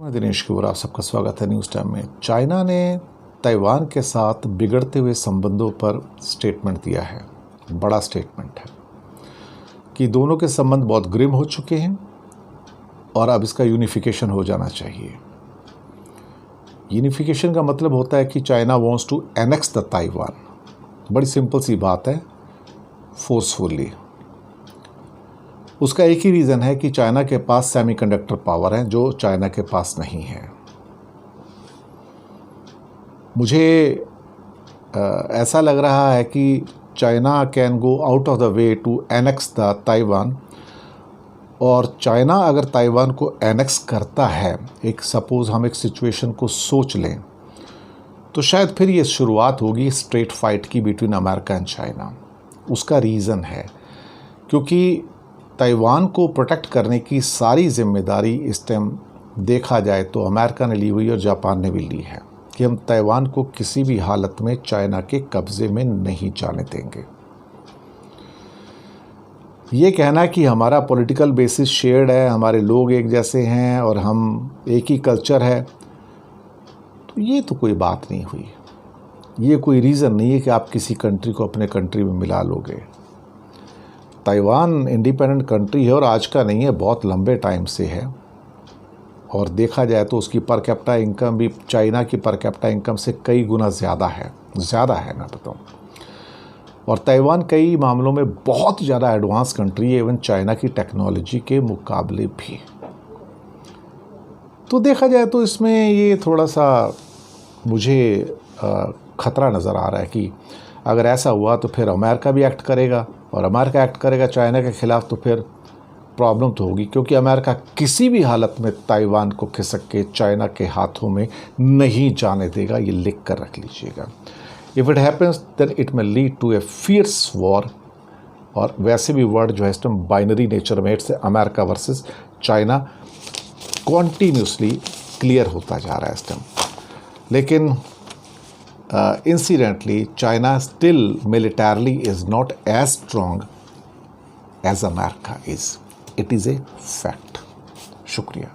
मैं दिनेश कुमार, आप सबका स्वागत है न्यूज़ टाइम में। चाइना ने ताइवान के साथ बिगड़ते हुए संबंधों पर स्टेटमेंट दिया है। बड़ा स्टेटमेंट है कि दोनों के संबंध बहुत ग्रिम हो चुके हैं और अब इसका यूनिफिकेशन हो जाना चाहिए। यूनिफिकेशन का मतलब होता है कि China wants to annex the Taiwan. बड़ी सिंपल सी बात है, फोर्सफुली। उसका एक ही रीज़न है कि चाइना के पास सेमीकंडक्टर पावर है जो चाइना के पास नहीं है। मुझे ऐसा लग रहा है कि China can go out of the way to annex the Taiwan, और चाइना अगर ताइवान को एनेक्स करता है, एक सपोज़ हम एक सिचुएशन को सोच लें, तो शायद फिर ये शुरुआत होगी स्ट्रेट फाइट की बिटवीन अमेरिका एंड चाइना। उसका रीज़न है क्योंकि ताइवान को प्रोटेक्ट करने की सारी जिम्मेदारी इस टाइम देखा जाए तो अमेरिका ने ली हुई और जापान ने भी ली है कि हम ताइवान को किसी भी हालत में चाइना के कब्ज़े में नहीं जाने देंगे। ये कहना कि हमारा पॉलिटिकल बेसिस शेयर्ड है, हमारे लोग एक जैसे हैं और हम एक ही कल्चर है, तो ये तो कोई बात नहीं हुई। ये कोई रीज़न नहीं है कि आप किसी कंट्री को अपने कंट्री में मिला लोगे। ताइवान इंडिपेंडेंट कंट्री है और आज का नहीं है, बहुत लंबे टाइम से है, और देखा जाए तो उसकी पर कैपिटा इनकम भी चाइना की पर कैपिटा इनकम से कई गुना ज़्यादा है मैं बताऊँ। और ताइवान कई मामलों में बहुत ज़्यादा एडवांस कंट्री है, इवन चाइना की टेक्नोलॉजी के मुकाबले भी। तो देखा जाए तो इसमें ये थोड़ा सा मुझे ख़तरा नज़र आ रहा है कि अगर ऐसा हुआ तो फिर अमेरिका भी एक्ट करेगा, और अमेरिका एक्ट करेगा चाइना के ख़िलाफ़, तो फिर प्रॉब्लम तो होगी, क्योंकि अमेरिका किसी भी हालत में ताइवान को खिसक के चाइना के हाथों में नहीं जाने देगा। ये लिख कर रख लीजिएगा। If it happens then it may lead to a fierce war. और वैसे भी वर्ड जो है इस टाइम बाइनरी नेचर में, it's America versus China continuously clear होता जा रहा है इस टाइम। लेकिन incidentally, China still militarily is not as strong as America is. It is a fact. शुक्रिया।